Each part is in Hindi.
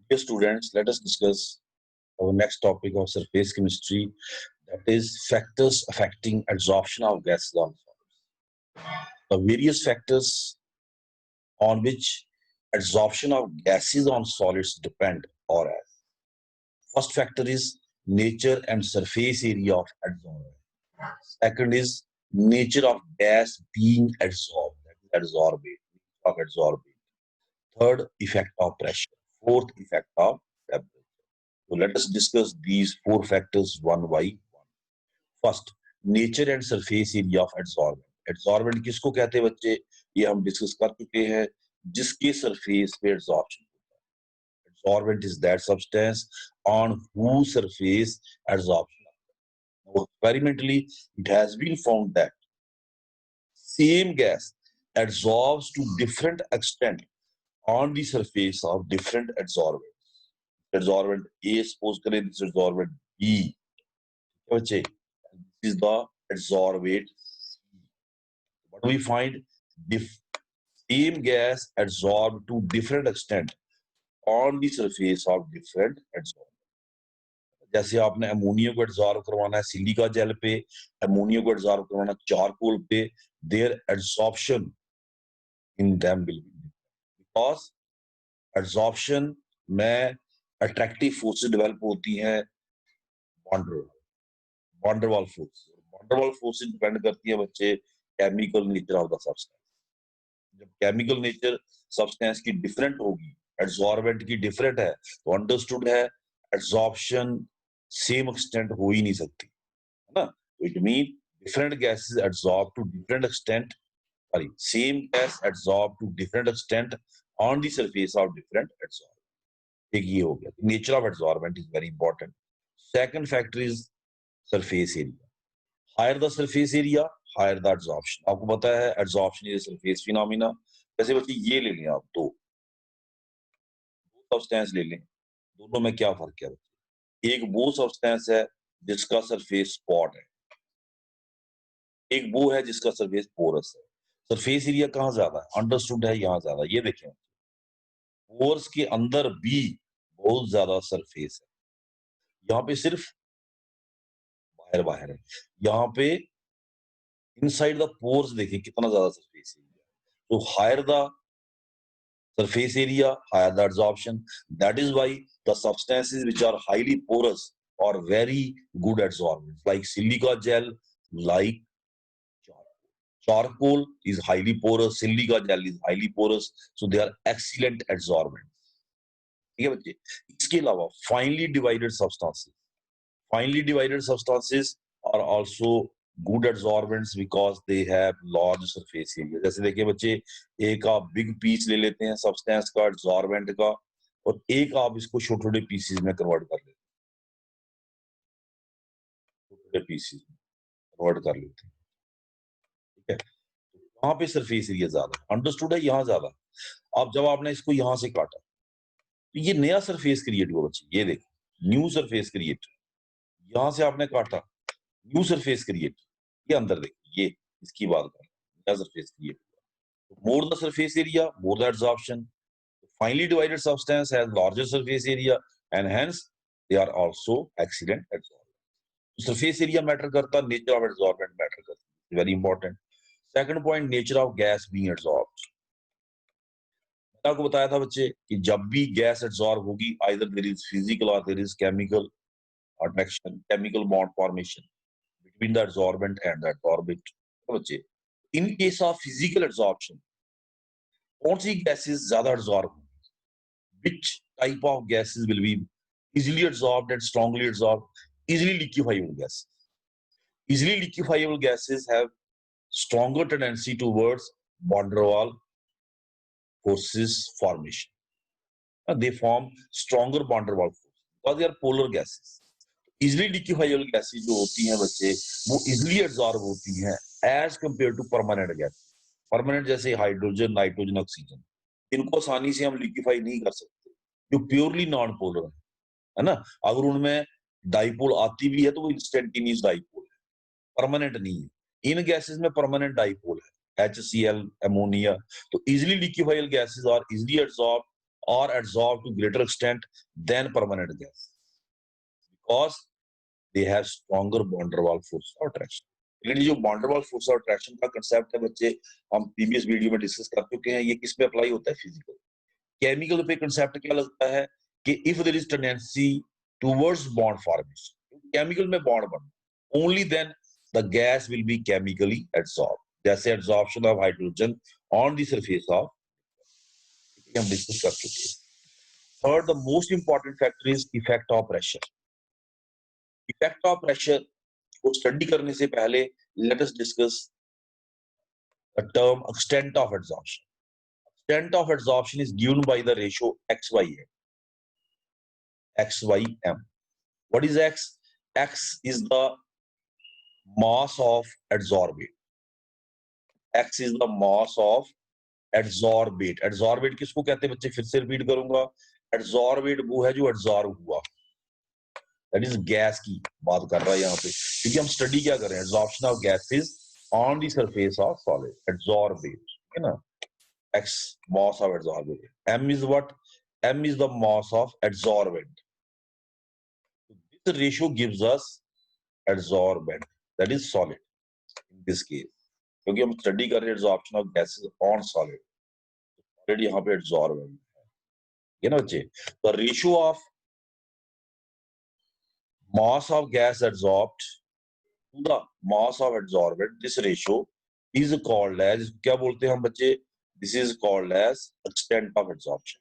Dear students, let us discuss our next topic of surface chemistry, that is factors affecting absorption of gases on solids. The various factors on which absorption of gases on solids depend or as. First factor is nature and surface area of adsorbent. Second is nature of gas being absorbed, that is adsorbate, of adsorbate. Third, effect of pressure. Fourth, effect of temperature. So let us discuss these four factors one by one. First, nature and surface area of adsorbent. Adsorbent किसको कहते हैं बच्चे? ये हम डिस्कस कर चुके हैं, जिसके सरफेस पे adsorption होता है. Adsorbent is that substance on whose surface adsorption. Now, experimentally, it has been found that same gas adsorbs to different extent on the surface of different adsorbents. Adsorbent A, suppose करें, this adsorbent B. This is the adsorbate. But we find the same gas adsorbed to different extent on the surface of different adsorbents. जैसे आपने अमोनिया को एब्जॉर्ब करवाना है सिलिका जेल पे, अमोनिया को एब्जॉर्ब करवाना चारकोल पे, their absorption in them will be different because absorption में attractive forces develop होती हैं van der Waals forces depend करती है बच्चे chemical nature of the substance. जब केमिकल नेचर सब्सटेंस की डिफरेंट होगी, एब्जॉर्बेंट की डिफरेंट है, तो अंडरस्टूड है एब्जॉर्प्शन सेम एक्सटेंट हो ही नहीं सकती, है ना. It mean different gases absorb to different extent, sorry same gas absorb to different extent on the surface of different absorb. एक ये हो गया, nature of absorbent is very important. Second factor is surface area. Higher the surface area, higher the absorption. आपको पता है एब्जॉर्प्शन इज सरफेस फिनोमेना. जैसे बच्चे ये ले लें, आप दो सब्सटेंस ले लें, दोनों में क्या फर्क है? एक वो सब्सटेंस है जिसका सरफेस स्पॉट है, एक वो है जिसका सरफेस पोरस है. सरफेस एरिया कहाँ ज्यादा है? अंडरस्टूड है यहाँ ज्यादा. ये देखें, पोर्स के अंदर भी बहुत ज्यादा सरफेस है, यहाँ पे सिर्फ बाहर बाहर है. यहाँ पे इनसाइड द पोर्स देखिए कितना ज्यादा सरफेस एरिया. तो higher the surface area, higher the absorption. That is why the substances which are highly porous are very good absorbents, like silica gel, like charcoal. Charcoal is highly porous, silica gel is highly porous, so they are excellent absorbents. ठीक है बच्चे. इसके अलावा finely divided substances are also good absorbents because they have large surface area. जैसे देखिए बच्चे, एक आप बिग पीस ले लेते हैं सब्सटेंस का, एब्जॉर्बेंट का, और एक आप इसको छोटे छोटे पीसेस में कन्वर्ट कर लेते हैं, छोटे पीसेस में कन्वर्ट कर लेते हैं. ठीक है, वहां पे सरफेस एरिया ज्यादा. अंडरस्टूड है यहाँ ज्यादा. अब जब आपने इसको यहाँ से काटा तो ये नया सरफेस क्रिएट हुआ बच्चे. ये देखिए न्यू सरफेस क्रिएट. यहाँ से आपने काटा, न्यू सरफेस क्रिएट. ये अंदर देखिए, ये इसकी बात कर, नया सरफेस क्रिएट हुआ. More the surface area, more the absorption. Finely divided substance has larger surface area and hence they are also excellent absorbers. Surface area matter करता, nature of adsorbent matter करता. Very important. Second point, nature of gas being absorbed. मैंने आपको बताया था बच्चे कि जब भी गैस एब्जॉर्ब होगी, either there is physical or there is chemical attraction, chemical bond formation between the adsorbent and the adsorbate. बच्चे, in case of physical absorption, कौन सी gases ज्यादा absorb? Which type of gases will be easily absorbed and strongly absorbed? Easily liquefiable gases. Easily liquefiable gases have stronger tendency towards van der Waals forces formation. They form stronger van der Waals forces because they are polar gases. Easily liquefiable gases जो होती हैं बच्चे, वो easily absorb होती हैं as compared to permanent gases. Permanent जैसे हाइड्रोजन, नाइट्रोजन, ऑक्सीजन, इनको आसानी से हम लिक्विफाई नहीं कर सकते, जो प्योरली नॉन पोलर है ना. अगर उनमें डाइपोल आती भी है तो वो इंस्टेंटेनियस डाइपोल है, परमानेंट नहीं है. इन गैसेस में परमानेंट डाइपोल है, HCl, अमोनिया. तो easily liquefiable gases are easily absorb are adsorbed to greater extent than permanent gas because they have stronger van der Waals force of attraction. लेकिन जो van der Waals force of attraction का concept है बच्चे, हम प्रीवियस वीडियो में डिस्कस कर चुके हैं, ये किस पे अप्लाई होता है? फिजिकल। केमिकल पे कंसेप्ट क्या लगता है कि if there is tendency towards bond formation, chemical में बॉन्ड बन, only then the gas will be chemically absorb, जैसे absorption of hydrogen on the surface of, हम डिस्कस कर चुके हैं। Third, the most important factor is effect of pressure. Effect of pressure को स्टडी करने से पहले let us discuss the term extent of absorption. Extent of adsorption is given by the ratio XYM. XYM. What is X? X is the mass of adsorbate. X is the mass of adsorbate. Adsorbate किसको कहते हैं बच्चे? फिर से रिपीट करूंगा। Adsorbate वो है जो adsorb हुआ। That is गैस की बात कर रहा है यहाँ पे, क्योंकि हम स्टडी क्या कर रहे हैं? Adsorption of gases on the surface of solid. Adsorbate, है ना? X mass of adsorbate. M is what? M is the mass of adsorbent. This ratio gives us adsorbent, that is solid in this case. क्योंकि हम स्टडी कर रहे हैं adsorption of gases on solid. Solid यहाँ पे adsorbent है, ये ना बच्चे? The ratio of mass of gas adsorbed to the mass of adsorbent, this ratio is called as, क्या बोलते हैं हम बच्चे? This is called as extent of adsorption.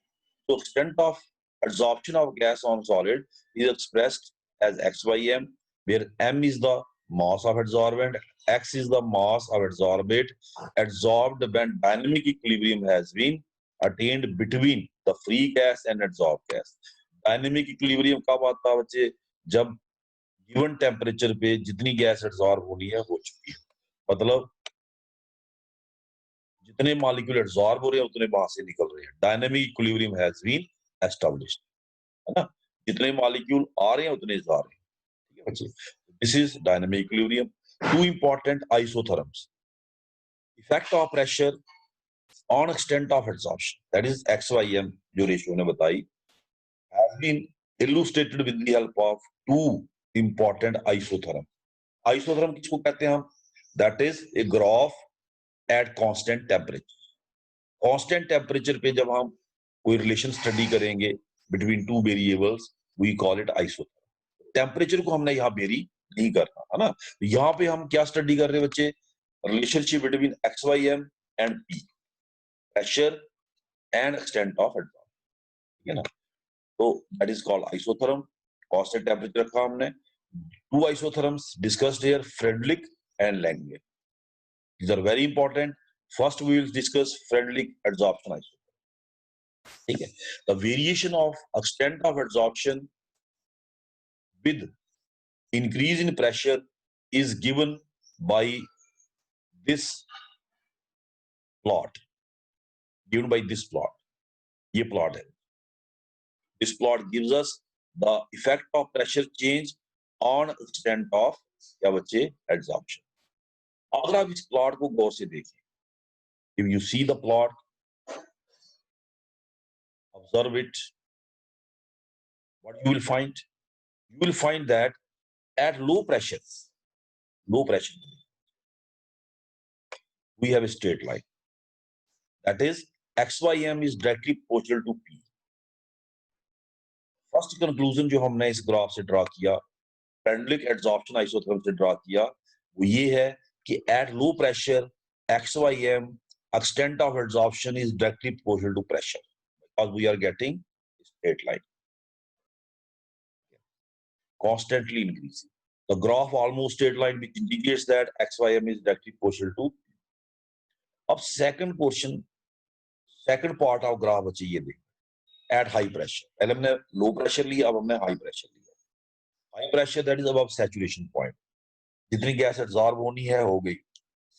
So extent of adsorption of gas on solid is expressed as XYM, where M is the mass of adsorbent, X is the mass of adsorbate adsorbed when dynamic equilibrium has been attained between the free gas and adsorbed gas. Dynamic equilibrium कब आता है बच्चे? जब given temperature पे जितनी गैस adsorb होनी है हो चुकी है, मतलब जितने मॉलिक्यूल एब्सॉर्ब हो रहे हैं उतने वहां से निकल रहे हैं। Dynamic equilibrium has been established, है ना? जितने मॉलिक्यूल आ रहे हैं उतने जा रहे हैं, ठीक है बच्चे? This is dynamic equilibrium. Two important isotherms, effect of pressure on extent of absorption, that is XYM जो रेशियो ने बताई, has been illustrated with the help of two important isotherm. Isotherm किसको कहते हैं हम? That is a graph at constant temperature. Constant temperature पे जब हम कोई रिलेशन स्टडी करेंगे between two variables, we call it isotherm. Temperature को हमने यहाँ वेरी नहीं करना, है ना? यहाँ पे हम क्या स्टडी कर रहे हैं बच्चे? Relationship between XYM and P, pressure and extent of absorption, ठीक है ना? तो that is called isotherm. Constant temperature रखा हमने। Two isotherms discussed here, Freundlich and Langmuir. These are very important. First, we will discuss Frederick adsorption isotherm. ठीक है? The variation of extent of adsorption with increase in pressure is given by this plot. Given by this plot. ये plot है. This plot gives us the effect of pressure change on extent of क्या बच्चे? Adsorption. अगर आप इस प्लॉट को गौर से देखें, if you see the plot, observe it, what you will find? You will find that at low pressure, we have a straight line. That is, XYM is directly proportional to P. First conclusion जो हमने इस ग्राफ से ड्रा किया, Frederick adsorption isotherm से ड्रा किया, वो ये है कि at low pressure XYM extent of adsorption is directly proportional to pressure because we are getting a straight line constantly increasing. The graph almost straight line which indicates that XYM is directly proportional to P. अब second portion, second part of graph बच्चे ये देखो, at high pressure. पहले हमने low pressure लिया, अब हमने high pressure लिया. High pressure that is above saturation point. जितनी गैस एब्सॉर्ब होनी है हो गई,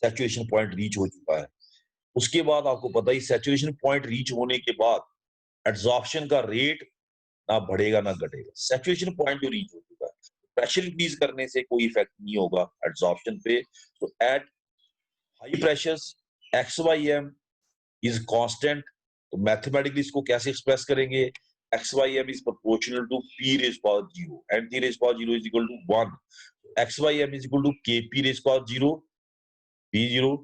सैचुरेशन पॉइंट रीच हो चुका है। उसके बाद आपको पता ही सैचुरेशन पॉइंट रीच होने के बाद एब्सॉर्प्शन का रेट ना बढ़ेगा ना घटेगा। सैचुरेशन पॉइंट जो रीच हो चुका है, प्रेशर इंक्रीज करने से कोई इफेक्ट नहीं होगा एब्सॉर्प्शन पे। तो at high pressures XYM is constant तो मैथमेटिकली इसको कैसे एक्सप्रेस करेंगे? X Y M is proportional to P raise power 0 and P raise power 0 is equal to 1. X Y M is equal to K P raise power 0 P 0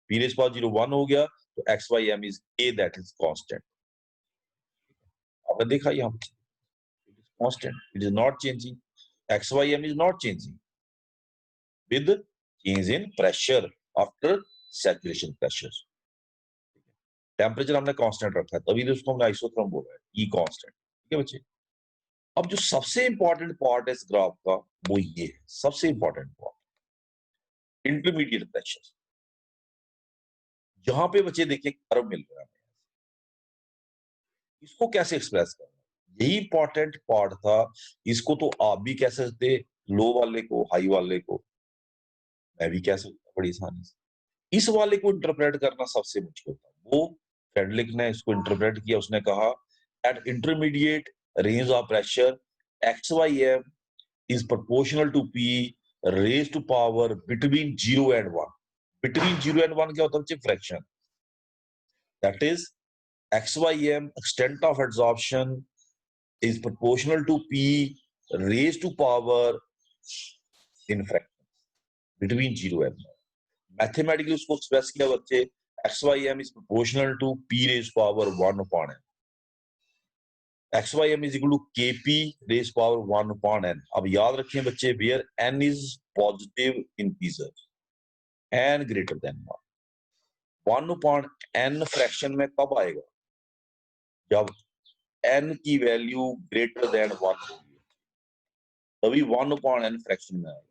P raise power 0 1 हो गया, तो X Y M is a, that is constant. आपने देखा यहाँ पे it is constant, it is not changing. X Y M is not changing with change in pressure after saturation pressure. Temperature हमने कांस्टेंट रखा है, तभी तो उसको हमने आइसोथर्म बोला है, ई कांस्टेंट. ठीक है बच्चे. अब जो सबसे इंपॉर्टेंट पार्ट है इस ग्राफ का वो ये है, सबसे इंपॉर्टेंट पार्ट, इंटरमीडिएट प्रेशर. जहां पे बच्चे देखिए कर्व मिल रहा है, इसको कैसे एक्सप्रेस करना है, यही इंपॉर्टेंट पार्ट था. इसको तो आप भी कह सकते, लो वाले को, हाई वाले को मैं भी कह सकता बड़ी आसानी से. इस वाले को इंटरप्रेट करना सबसे मुश्किल था. वो फ्रेडरिक ने इसको इंटरप्रेट किया. उसने कहा at intermediate range of pressure x Y M is proportional to P raise to power between 0 and 1. Between 0 and 1 क्या होता है? Fraction. That is x Y m extent of adsorption is proportional to P raise to power in fraction between 0 and 1. Mathematically उसको एक्सप्रेस किया बच्चे, x Y M is proportional to P raise power 1 upon n. X Y M is equal to K P raise power 1 upon n. अब याद रखें बच्चे, where n is positive integer, n greater than 1 upon n fraction में कब आएगा? जब n की वैल्यू ग्रेटर देन 1 होगी, तभी 1 upon n फ्रैक्शन में आएगा.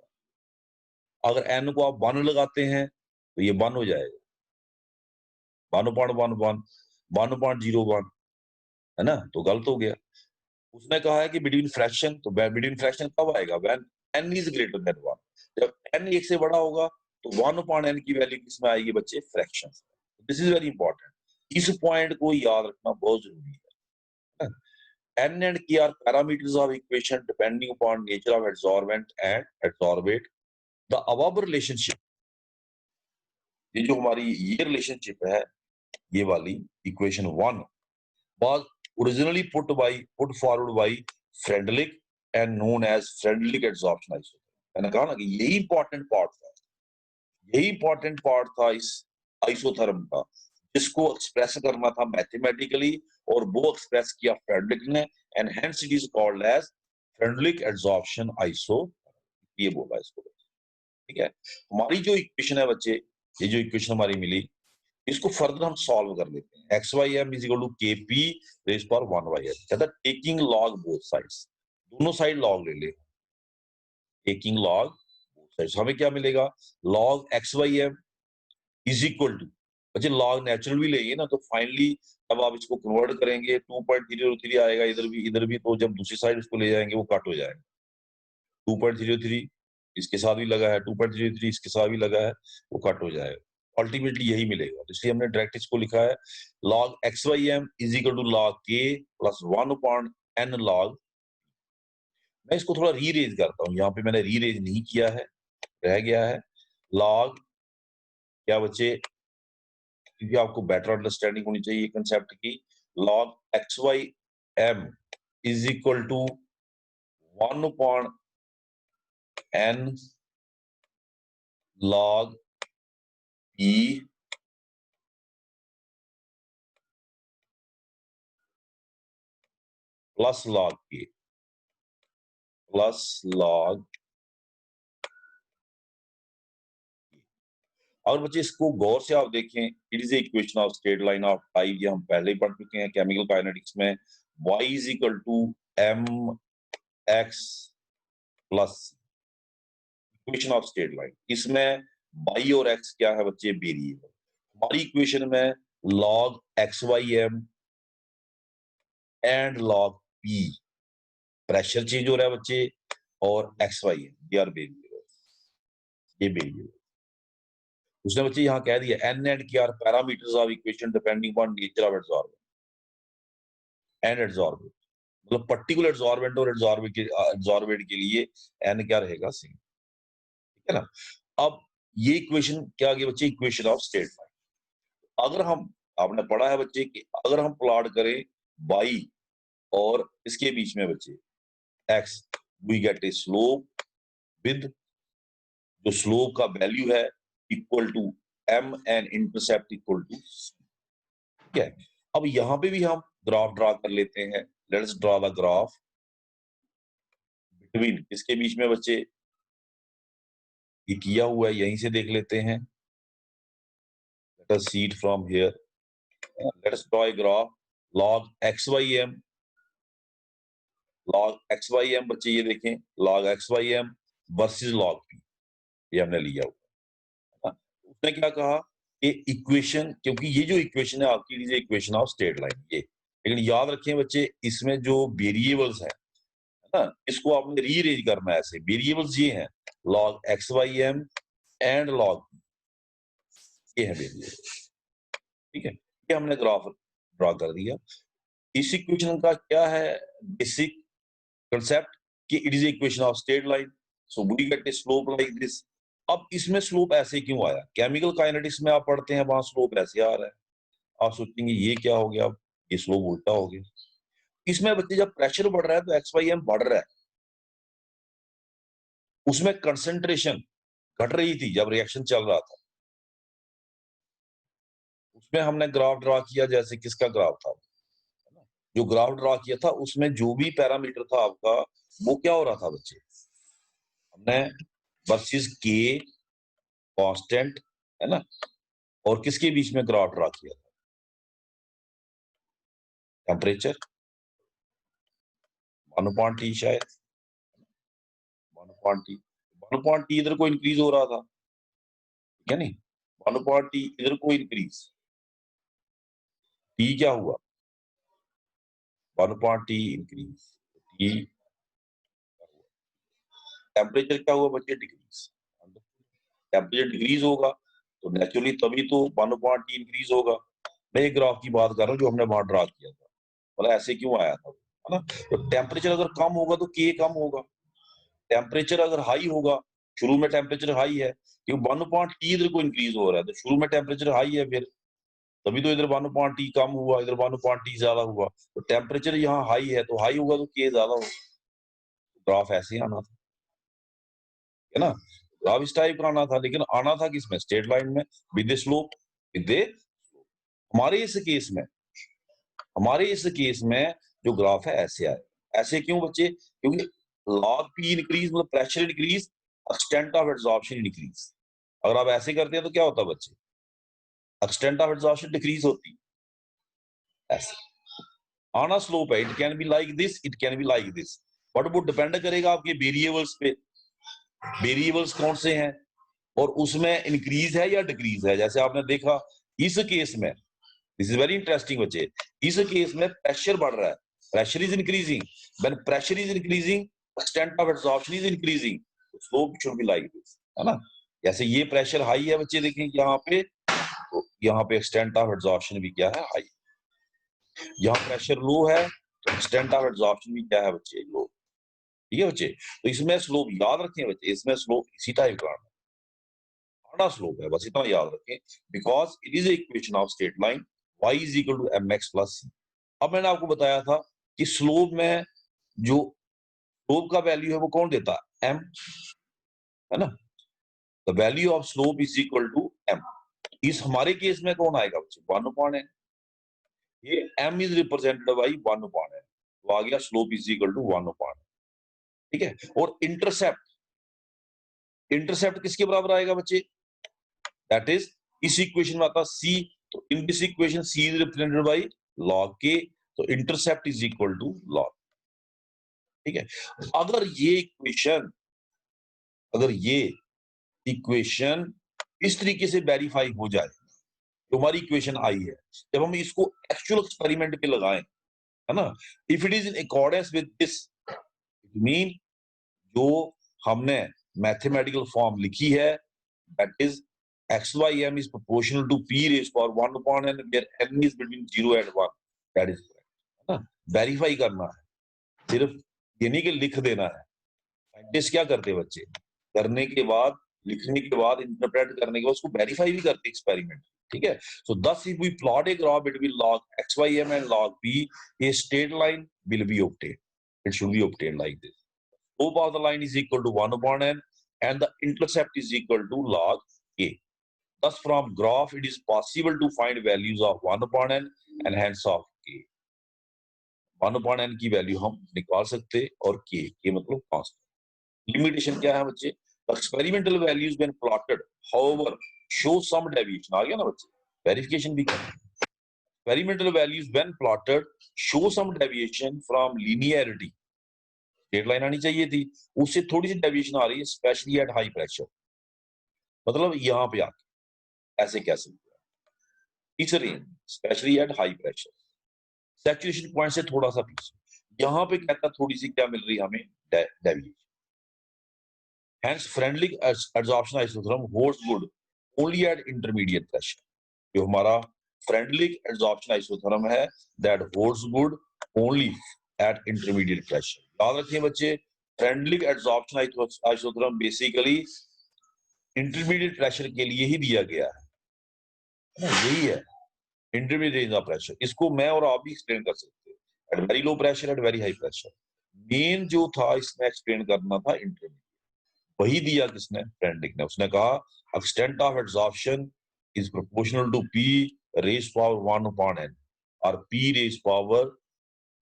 अगर n को आप 1 लगाते हैं तो ये 1 हो जाएगा, 1/1 1/01 है ना, तो गलत हो गया. उसने कहा है कि बिटवीन फ्रैक्शन, तो बिटवीन फ्रैक्शन कब आएगा? When n is greater than 1. जब n 1 से बड़ा होगा तो 1/n की वैल्यू किसमें आएगी बच्चे? Fraction. This is very important. इस पॉइंट को याद रखना बहुत जरूरी है. n and k are parameters of equation depending upon nature of adsorbent and adsorbate. The above relationship, ये जो हमारी ये रिलेशनशिप है, ये वाली equation 1 was originally put forward by Frederick and known as Frederick adsorption isotherm. मैंने कहा ना कि यही इंपॉर्टेंट पार्ट था, यही इंपॉर्टेंट पार्ट था इस आइसोथर्म का, जिसको एक्सप्रेस करना था मैथमेटिकली, और वो एक्सप्रेस किया फ्रेडरिक ने, and hence it is called as Frederick adsorption isotherm. ये बोला इसको. ठीक है. हमारी जो इक्वेशन है बच्चे, ये जो इक्वेशन हमारी मिली, इसको फर्दर हम सॉल्व कर लेते हैं. X Y M is equal to K P raise power 1 by N. कहता है टेकिंग लॉग बोथ साइड्स, दोनों साइड लॉग ले ले. टेकिंग लॉग बोथ साइड्स, हमें क्या मिलेगा? Log x Y M is equal to, बच्चे लॉग नेचुरल भी लेंगे ना, तो फाइनली जब आप इसको कन्वर्ट करेंगे 2.03 आएगा इधर भी, तो जब दूसरी साइड इसको ले जाएंगे वो कट हो जाएगा. 2.03 इसके साथ भी लगा है, 2.03 इसके साथ भी लगा है, वो कट हो जाएगा. अल्टीमेटली यही मिलेगा. तो इसलिए हमने डायरेक्ट इसको लिखा है log x Y M is equal to log k plus 1/n log. मैं इसको थोड़ा रीरेज करता हूँ, यहाँ पे मैंने रीरेज नहीं किया है, रह गया है लॉग. क्या बच्चे, क्योंकि आपको बेटर अंडरस्टैंडिंग होनी चाहिए कंसेप्ट की. Log x Y M is equal to 1/n log p plus log k plus log. और बच्चे इसको गौर से आप देखें, it is equation of straight line of type, ये हम पहले ही पढ़ चुके हैं केमिकल काइनेटिक्स में. y is equal to m x plus equation of straight line. इसमें y और x क्या है बच्चे? वेरिएबल. हमारी इक्वेशन में log x Y m and log p, pressure change हो रहा है बच्चे, और x Y m they are variable, ये वेरिएबल. उसने बच्चे यहाँ कह दिया n and k are parameters of equation depending upon nature of adsorbent and adsorbate. मतलब पर्टिकुलर एडसॉर्बेंट और एडसॉर्बेट के लिए n क्या रहेगा? सेम. ठीक है ना. अब ये इक्वेशन क्या आ गई बच्चे? Equation of state line. अगर हम आपने पढ़ा है बच्चे कि अगर हम प्लॉट करें y और इसके बीच में बच्चे x, we get a slope with जो स्लोप का वैल्यू है equal to m and intercept equal to, ठीक है। अब यहां पे भी हम ग्राफ ड्रा कर लेते हैं। Let's draw the graph between, इसके बीच में बच्चे ये किया हुआ है, यहीं से देख लेते हैं। Let us see it from here. Let us draw a graph log xym, log xym बच्चे ये देखें, log xym versus log p, ये हमने लिया हुआ है। उसने क्या कहा कि इक्वेशन, क्योंकि ये जो इक्वेशन है आपकी इक्वेशन ऑफ स्ट्रेट लाइन ये, लेकिन याद रखें बच्चे इसमें जो वेरिएबल्स है ना, इसको आपने रीअरेंज करना है ऐसे। वेरिएबल्स ये हैं log xym एंड log, ये है वेरिएबल, ठीक है। ये हमने ग्राफ ड्रा कर दिया। इस इक्वेशन का क्या है बेसिक कंसेप्ट कि it is equation of straight line, so we get a slope like this. अब इसमें स्लोप ऐसे क्यों आया? केमिकल काइनेटिक्स में आप पढ़ते हैं वहां स्लोप ऐसे आ रहा है, आप सोचेंगे ये क्या हो गया, ये स्लोप उल्टा हो गया। इसमें बच्चे जब प्रेशर बढ़ रहा है तो एक्स-वाई-एम बढ़ रहा है, उसमें कंसंट्रेशन घट रही थी जब रिएक्शन चल रहा था। उसमें हमने ग्राफ ड्रा किया, जैसे किसका ग्राफ था, जो ग्राफ ड्रा किया था उसमें जो भी पैरामीटर था आपका वो क्या हो रहा था बच्चे, हमने वर्सेस के कांस्टेंट है ना, और किसके बीच में ग्राफ ड्रा किया था, टेम्परेचर 1/T, शायद 1/T, 1/T इधर को इंक्रीज हो रहा था, ठीक है नहीं, 1/T इधर को इंक्रीज, T क्या हुआ 1/T इंक्रीज, T टेम्परेचर क्या हुआ बच्चे डिक्रीज। टेम्परेचर डिक्रीज होगा तो नेचुरली तभी तो 1/T इंक्रीज होगा। मैं ये ग्राफ की बात कर रहा हूँ जो हमने वहां ड्रा किया था, मतलब ऐसे क्यों आया था, है ना। तो टेम्परेचर अगर कम होगा तो के कम होगा, टेम्परेचर अगर हाई होगा, शुरू में टेम्परेचर हाई है क्योंकि 1/T इधर को इंक्रीज हो रहा है, तो शुरू में टेम्परेचर हाई है, फिर तभी तो इधर 1/T कम हुआ, इधर 1/T ज्यादा हुआ। तो टेम्परेचर यहाँ हाई है तो हाई होगा तो के ज्यादा होगा, ग्राफ ऐसे ही आना था, है ना। ग्राफ इस टाइप का आना था, लेकिन आना था किसमें, स्ट्रेट लाइन में विद स्लोप, विद हमारे इस केस में, हमारे इस केस में जो ग्राफ है ऐसे आए। ऐसे क्यों बच्चे, क्योंकि log p इंक्रीज मतलब pressure increase, extent of absorption increase. अगर आप ऐसे करते हैं तो क्या होता है बच्चे, एक्सटेंट ऑफ एब्जॉर्प्शन डिक्रीज होती, ऐसे आना स्लोप है। It can be like this, it can be like this, but वो डिपेंड करेगा आपके वेरिएबल्स पे, वेरिएबल्स कौन से हैं और उसमें इंक्रीज है या डिक्रीज है। जैसे आपने देखा इस केस में, दिस इज वेरी इंटरेस्टिंग बच्चे, इस केस में प्रेशर बढ़ रहा है, pressure is increasing, when pressure is increasing extent of absorption is increasing, slope should be like this, है ना। जैसे ये प्रेशर हाई है बच्चे, देखें यहाँ पे, तो यहाँ पे एक्सटेंट ऑफ एब्जॉर्प्शन भी क्या है, हाई। यहाँ प्रेशर लो है तो एक्सटेंट ऑफ एब्जॉर्प्शन भी क्या है बच्चे, लो, ठीक है बच्चे। तो इसमें स्लोप याद रखें बच्चे, इसमें स्लोप इसी टाइप का आना स्लोप है, बस इतना याद रखें, because it is equation of straight line y is equal to mx plus c। अब मैंने आपको बताया था कि स्लोप में जो स्लोप का वैल्यू है वो कौन देता है, m, है ना। The value of slope is equal to m। इस हमारे केस में कौन आएगा बच्चे, 1/n, ये m is represented bye 1/n, तो आ गया slope is equal to 1/n, ठीक है। और इंटरसेप्ट, इंटरसेप्ट किसके बराबर आएगा बच्चे, दैट इज इस इक्वेशन में आता c, तो in this equation c is represented by log k, तो intercept is equal to log, ठीक है। अगर ये इक्वेशन, अगर ये इक्वेशन इस तरीके से वेरीफाई हो जाए, तो हमारी इक्वेशन आई है, जब हम इसको एक्चुअल एक्सपेरिमेंट पे लगाएं, है ना, if it is in accordance with this, it mean जो हमने मैथमेटिकल फॉर्म लिखी है, that is xym is proportional to p raised to power 1/n where n is between 0 and 1, that is correct, है ना। वेरीफाई करना है, सिर्फ ये नहीं कि लिख देना है। साइंटिस्ट क्या करते हैं बच्चे, करने के बाद, लिखने के बाद, इंटरप्रेट करने के बाद उसको वेरीफाई भी करते एक्सपेरिमेंट, ठीक है। So thus if we plot a graph between log xym and log p, a straight line will be obtained. It should be obtained like this. Slope of the line is equal to 1 upon n and the intercept is equal to log a. Thus from graph it is possible to find values of 1 upon n and hence of k. 1 upon n की वैल्यू हम निकाल सकते और k मतलब कांस्टेंट। लिमिटेशन क्या है बच्चे? Experimental values when plotted however show some deviation. आ गया ना बच्चे, वेरिफिकेशन भी करना। Experimental values when plotted show some deviation from linearity. Straight line आनी चाहिए थी, उससे थोड़ी सी डेविएशन आ रही है, स्पेशली एट हाई प्रेशर। मतलब यहाँ पे आके ऐसे कैसे इस range, specially at high pressure, saturation point से थोड़ा सा पीछे। यहाँ पे कहता थोड़ी सी क्या मिल रही है हमें, deviation. Hence, friendly adsorption isotherm holds good only at intermediate pressure. जो हमारा friendly adsorption isotherm है, that holds good only at intermediate pressure. याद रखिए बच्चे, friendly adsorption isotherm basically intermediate pressure के लिए ही दिया गया है, यही है intermediate range of pressure. इसको मैं और आप भी एक्सप्लेन कर सकते हैं, at very low pressure, at very high pressure. Main जो था इसमें एक्सप्लेन करना था इंटरमीडिएट, वही दिया किसने, फ्रेंडलिक ने। उसने कहा extent of adsorption is proportional to p raise power 1 upon n और p raise power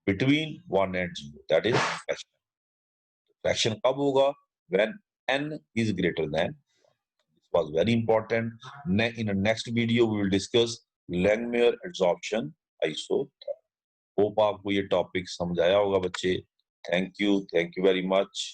between 1 and 0, that is fraction. Fraction कब होगा? When n is greater than 1. This was very important. In the next video we will discuss Langmuir adsorption isotherm. Hope आपको ये टॉपिक समझ आया होगा बच्चे। Thank you very much.